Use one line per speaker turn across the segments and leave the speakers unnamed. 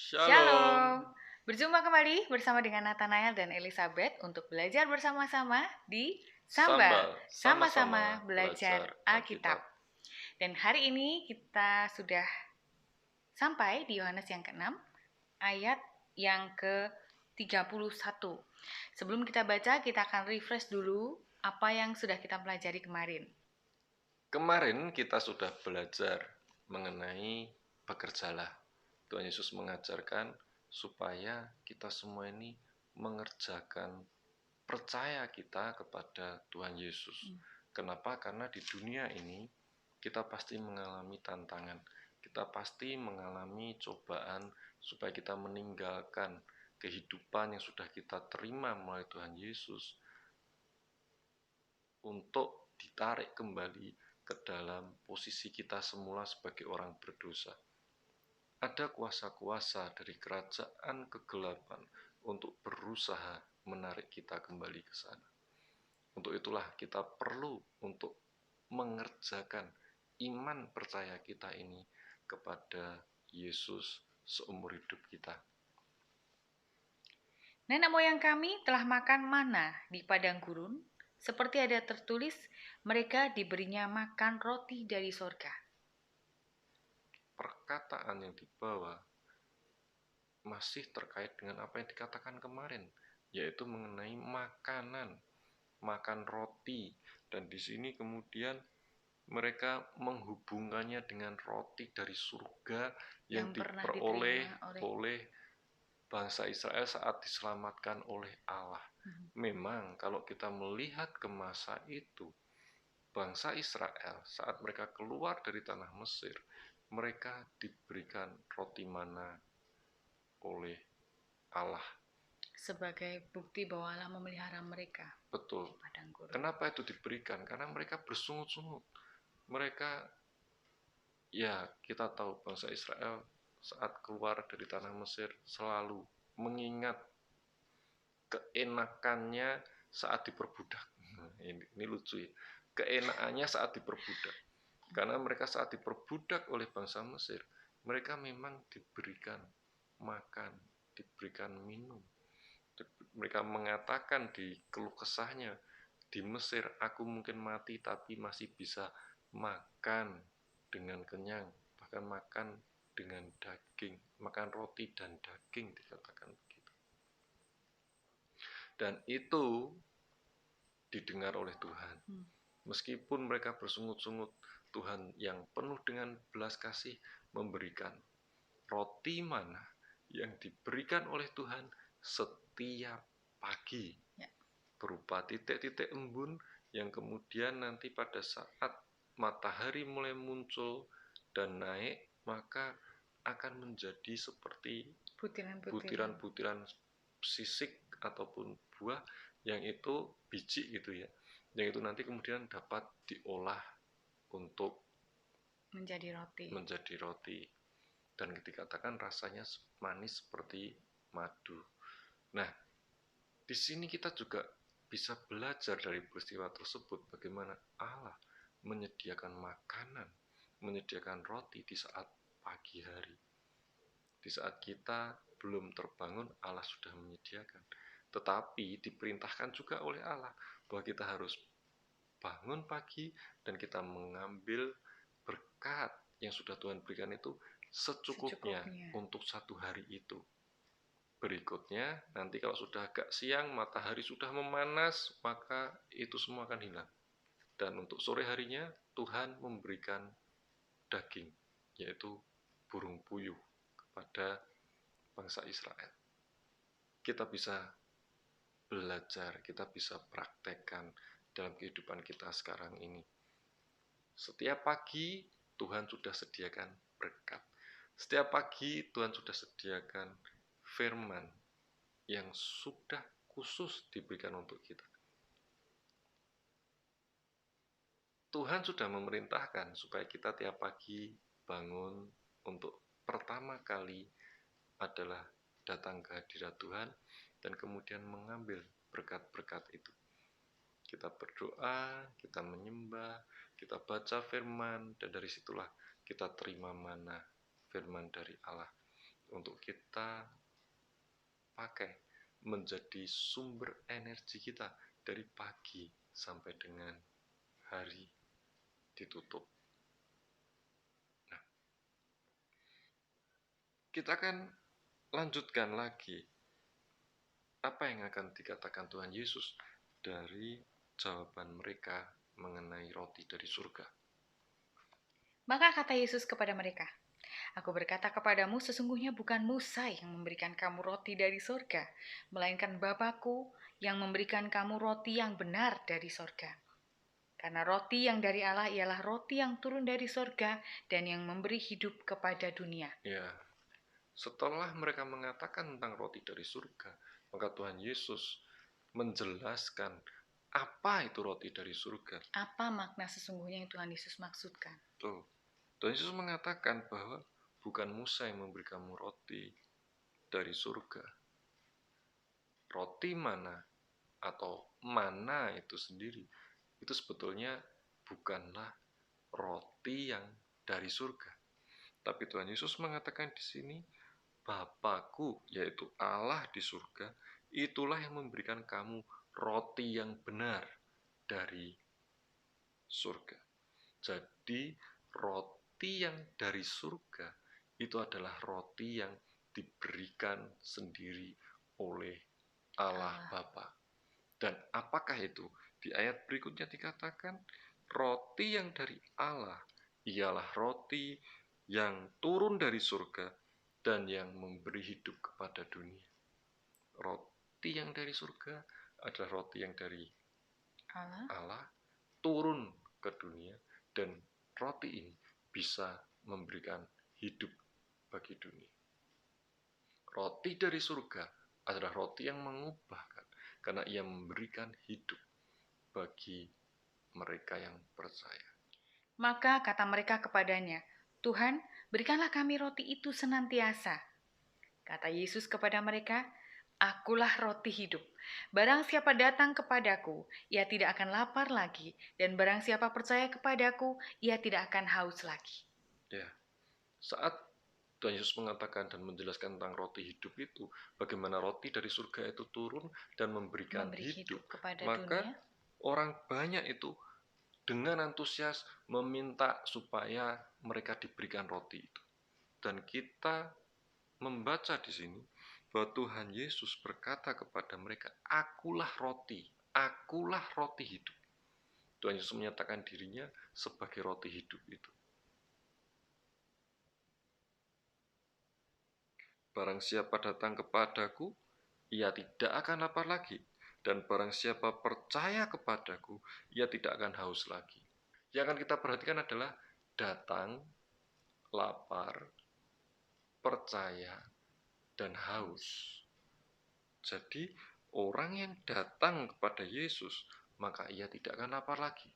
Shalom.
Shalom. Berjumpa kembali bersama dengan Nathanael dan Elizabeth untuk belajar bersama-sama di Sambal,
Sambal,
sama-sama
sama-sama
belajar
belajar
Alkitab.
Alkitab.
Dan hari ini kita sudah sampai di Yohanes yang ke-6, ayat yang ke-31. Sebelum kita baca, kita akan refresh dulu apa yang sudah kita pelajari kemarin.
Kemarin kita sudah belajar mengenai bekerjalah. Tuhan Yesus mengajarkan supaya kita semua ini mengerjakan percaya kita kepada Tuhan Yesus. Kenapa? Karena di dunia ini kita pasti mengalami tantangan. Kita pasti mengalami cobaan supaya kita meninggalkan kehidupan yang sudah kita terima melalui Tuhan Yesus untuk ditarik kembali ke dalam posisi kita semula sebagai orang berdosa. Ada kuasa-kuasa dari kerajaan kegelapan untuk berusaha menarik kita kembali ke sana. Untuk itulah kita perlu untuk mengerjakan iman percaya kita ini kepada Yesus seumur hidup kita.
Nenek moyang kami telah makan mana di padang gurun, seperti ada tertulis, mereka diberinya makan roti dari sorga.
Perkataan yang dibawa masih terkait dengan apa yang dikatakan kemarin, yaitu mengenai makanan, makan roti. Dan di sini kemudian mereka menghubungkannya dengan roti dari surga yang
pernah
diperoleh
diterima
oleh bangsa Israel saat diselamatkan oleh Allah. Memang kalau kita melihat ke masa itu, bangsa Israel saat mereka keluar dari tanah Mesir, mereka diberikan roti mana oleh Allah.
sebagai bukti bahwa Allah memelihara mereka.
Betul.
Di padang gurun.
Kenapa itu diberikan? Karena mereka bersungut-sungut. Mereka, ya kita tahu bangsa Israel saat keluar dari tanah Mesir selalu mengingat keenakannya saat diperbudak. Ini lucu ya. Keenakannya saat diperbudak. Karena mereka saat diperbudak oleh bangsa Mesir, mereka memang diberikan makan, diberikan minum. Mereka mengatakan di keluh kesahnya, di Mesir aku mungkin mati tapi masih bisa makan dengan kenyang, bahkan makan dengan daging, makan roti dan daging dikatakan begitu. Dan itu didengar oleh Tuhan. Meskipun mereka bersungut-sungut, Tuhan yang penuh dengan belas kasih memberikan roti mana yang diberikan oleh Tuhan setiap pagi, berupa titik-titik embun yang kemudian nanti pada saat matahari mulai muncul dan naik, maka akan menjadi seperti butiran-butiran sisik ataupun buah yang itu biji gitu ya, yang itu nanti kemudian dapat diolah untuk menjadi roti dan dikatakan rasanya manis seperti madu. Nah, di sini kita juga bisa belajar dari peristiwa tersebut bagaimana Allah menyediakan makanan, menyediakan roti di saat pagi hari. Di saat kita belum terbangun, Allah sudah menyediakan. Tetapi diperintahkan juga oleh Allah bahwa kita harus bangun pagi dan kita mengambil berkat yang sudah Tuhan berikan itu secukupnya untuk satu hari itu. Berikutnya, nanti kalau sudah agak siang, matahari sudah memanas, maka itu semua akan hilang. Dan untuk sore harinya, Tuhan memberikan daging, yaitu burung puyuh kepada bangsa Israel. Kita bisa belajar, kita bisa praktekkan dalam kehidupan kita sekarang ini. Setiap pagi Tuhan sudah sediakan berkat. Setiap pagi Tuhan sudah sediakan firman yang sudah khusus diberikan untuk kita. Tuhan sudah memerintahkan supaya kita tiap pagi bangun untuk pertama kali adalah datang ke hadirat Tuhan dan kemudian mengambil berkat-berkat itu. Kita berdoa, kita menyembah, kita baca firman, dan dari situlah kita terima mana firman dari Allah. untuk kita pakai menjadi sumber energi kita dari pagi sampai dengan hari ditutup. Nah, kita akan lanjutkan lagi apa yang akan dikatakan Tuhan Yesus dari jawaban mereka mengenai roti dari surga.
Maka kata Yesus kepada mereka, Aku berkata kepadamu, sesungguhnya bukan Musa yang memberikan kamu roti dari surga, melainkan Bapa-Ku yang memberikan kamu roti yang benar dari surga. Karena roti yang dari Allah ialah roti yang turun dari surga dan yang memberi hidup kepada dunia.
Ya, setelah mereka mengatakan tentang roti dari surga, maka Tuhan Yesus menjelaskan apa itu roti dari surga.
Apa makna sesungguhnya yang Tuhan Yesus maksudkan?
Tuh, Tuhan Yesus mengatakan bahwa bukan Musa yang memberi kamu roti dari surga. Roti mana atau mana itu sendiri, itu sebetulnya bukanlah roti yang dari surga. Tapi Tuhan Yesus mengatakan di sini, Bapa-Ku, yaitu Allah di surga, itulah yang memberikan kamu roti yang benar dari surga. Jadi roti yang dari surga itu adalah roti yang diberikan sendiri oleh Allah Bapa. Dan apakah itu? Di ayat berikutnya dikatakan, roti yang dari Allah ialah roti yang turun dari surga dan yang memberi hidup kepada dunia. Roti yang dari surga adalah roti yang dari Allah turun ke dunia, dan roti ini bisa memberikan hidup bagi dunia. Roti dari surga adalah roti yang mengubahkan, karena ia memberikan hidup bagi mereka yang percaya.
Maka kata mereka kepadanya, Tuhan, berikanlah kami roti itu senantiasa. Kata Yesus kepada mereka, Akulah roti hidup. Barang siapa datang kepadaku, ia tidak akan lapar lagi. Dan barang siapa percaya kepadaku, ia tidak akan haus lagi.
Ya, saat Tuhan Yesus mengatakan dan menjelaskan tentang roti hidup itu, bagaimana roti dari surga itu turun dan memberikan hidup
kepada
maka
dunia.
Orang banyak itu dengan antusias meminta supaya mereka diberikan roti itu. Dan kita membaca di sini bahwa Tuhan Yesus berkata kepada mereka, akulah roti hidup. Tuhan Yesus menyatakan dirinya sebagai roti hidup itu. Barang siapa datang kepadaku, ia tidak akan lapar lagi. Dan barang siapa percaya kepadaku, ia tidak akan haus lagi. Yang akan kita perhatikan adalah datang, lapar, percaya, dan haus. Jadi orang yang datang kepada Yesus, maka ia tidak akan lapar lagi.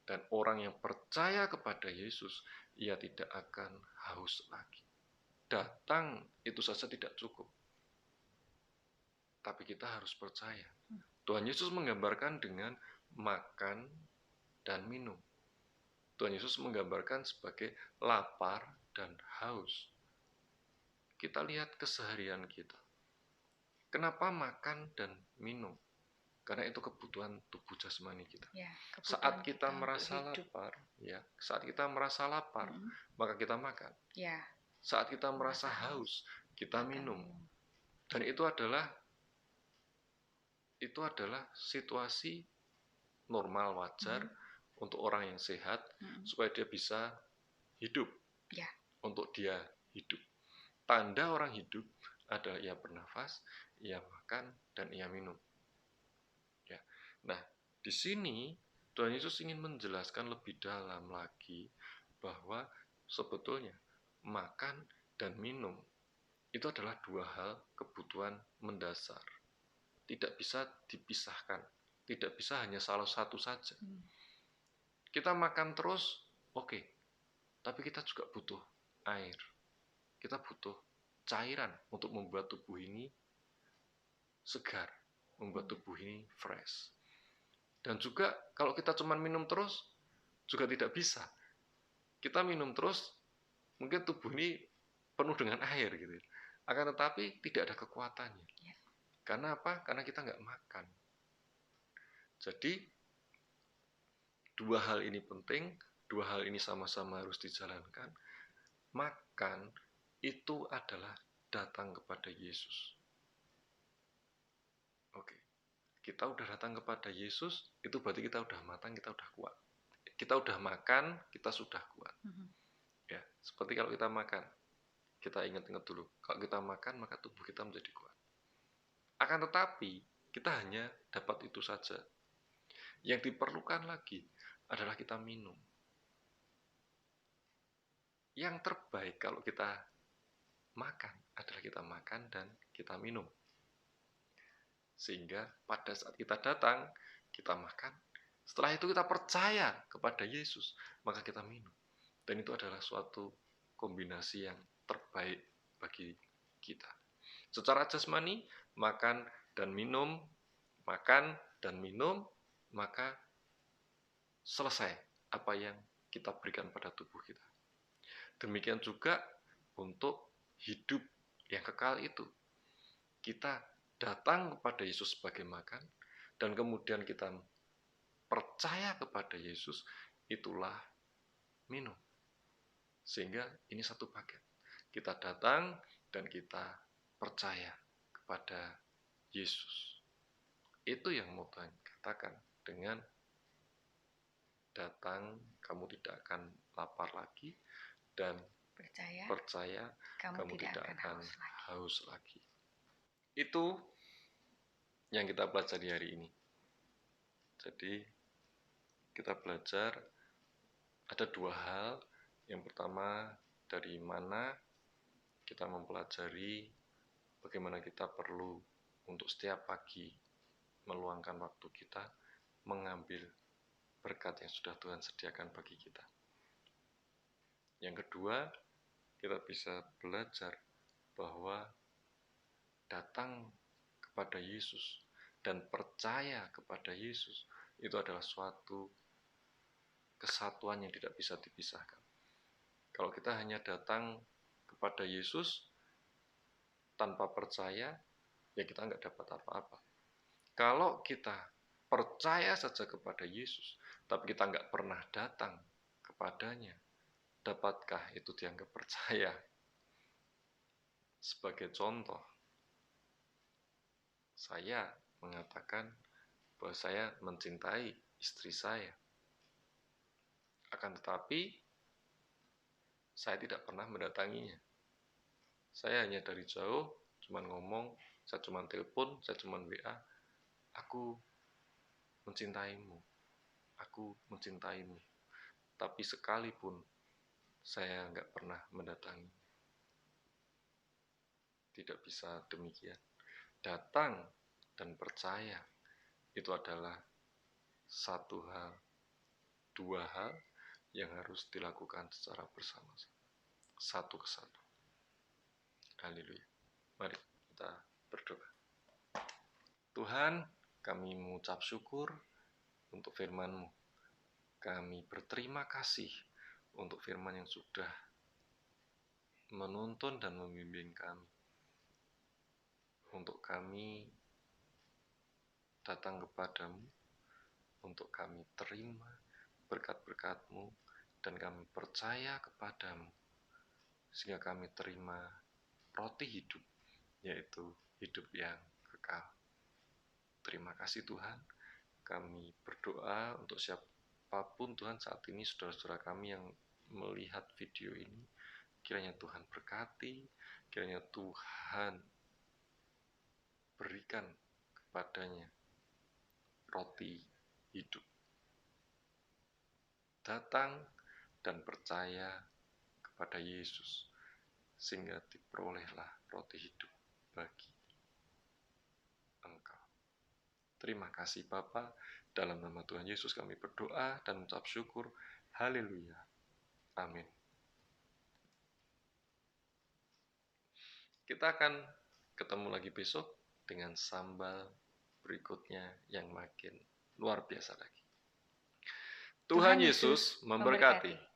Dan orang yang percaya kepada Yesus, ia tidak akan haus lagi. Datang itu saja tidak cukup, tapi kita harus percaya. Tuhan Yesus menggambarkan dengan makan dan minum. Tuhan Yesus menggambarkan sebagai lapar dan haus. Kita lihat keseharian kita. Kenapa makan dan minum? Karena itu kebutuhan tubuh jasmani kita.
Ya,
saat kita merasa lapar, maka kita makan.
Ya.
Saat kita merasa haus, kita minum. Dan itu adalah situasi normal, wajar untuk orang yang sehat, supaya dia bisa hidup.
Ya.
Untuk dia hidup. Tanda orang hidup adalah ia bernafas, ia makan, dan ia minum. Ya. Nah, di sini Tuhan Yesus ingin menjelaskan lebih dalam lagi bahwa sebetulnya makan dan minum itu adalah dua hal kebutuhan mendasar. Tidak bisa dipisahkan. Tidak bisa hanya salah satu saja. Kita makan terus, oke. Tapi kita juga butuh air. Kita butuh cairan untuk membuat tubuh ini segar, membuat tubuh ini fresh. Dan juga kalau kita cuma minum terus, juga tidak bisa. Kita minum terus, mungkin tubuh ini penuh dengan air gitu. Akan tetapi tidak ada kekuatannya.
Ya.
Karena apa? Karena kita nggak makan. Jadi dua hal ini penting, dua hal ini sama-sama harus dijalankan. Makan itu adalah datang kepada Yesus. Oke, kita udah datang kepada Yesus, itu berarti kita udah matang, kita udah kuat. Kita udah makan, kita sudah kuat. Ya, seperti kalau kita makan, kita ingat-ingat dulu. Kalau kita makan, maka tubuh kita menjadi kuat. Akan tetapi, kita hanya dapat itu saja. Yang diperlukan lagi adalah kita minum. Yang terbaik kalau kita makan adalah kita makan dan kita minum. Sehingga pada saat kita datang, kita makan. Setelah itu kita percaya kepada Yesus, maka kita minum. Dan itu adalah suatu kombinasi yang terbaik bagi kita. Secara jasmani, makan dan minum, maka selesai apa yang kita berikan pada tubuh kita. Demikian juga untuk hidup yang kekal itu. Kita datang kepada Yesus sebagai makan, dan kemudian kita percaya kepada Yesus, itulah minum. Sehingga ini satu paket. Kita datang dan kita percaya kepada Yesus. Itu yang mau Tuhan katakan dengan datang, kamu tidak akan lapar lagi, dan percaya kamu tidak akan haus lagi. Itu yang kita pelajari hari ini. Jadi kita belajar ada dua hal. Yang pertama, dari mana kita mempelajari bagaimana kita perlu untuk setiap pagi meluangkan waktu kita mengambil berkat yang sudah Tuhan sediakan bagi kita. Yang kedua, kita bisa belajar bahwa datang kepada Yesus dan percaya kepada Yesus itu adalah suatu kesatuan yang tidak bisa dipisahkan. Kalau kita hanya datang kepada Yesus tanpa percaya, ya kita nggak dapat apa-apa. Kalau kita percaya saja kepada Yesus, tapi kita nggak pernah datang kepadanya, dapatkah itu dianggap percaya? Sebagai contoh, saya mengatakan bahwa saya mencintai istri saya. Akan tetapi, saya tidak pernah mendatanginya. Saya hanya dari jauh, cuma ngomong, saya cuma telepon, saya cuma WA, aku mencintaimu, aku mencintaimu. Tapi sekalipun saya nggak pernah mendatangi. Tidak bisa demikian. Datang dan percaya itu adalah satu hal, dua hal yang harus dilakukan secara bersama-sama, satu kesatu. Haleluya. Mari kita berdoa. Tuhan, kami mengucap syukur untuk firman-Mu. Kami berterima kasih untuk firman yang sudah menuntun dan membimbing kami. Untuk kami datang kepadamu, untuk kami terima berkat-berkat-Mu, dan kami percaya kepadamu, sehingga kami terima roti hidup, yaitu hidup yang kekal. Terima kasih Tuhan. Kami berdoa untuk siapapun Tuhan saat ini, saudara-saudara kami yang melihat video ini, kiranya Tuhan berkati, kiranya Tuhan berikan kepadanya roti hidup. Datang dan percaya kepada Yesus, sehingga diperolehlah roti hidup bagi engkau. Terima kasih Bapa, dalam nama Tuhan Yesus kami berdoa dan mengucap syukur. Haleluya. Amin. Kita akan ketemu lagi besok dengan sambal berikutnya yang makin luar biasa lagi. Tuhan Yesus memberkati.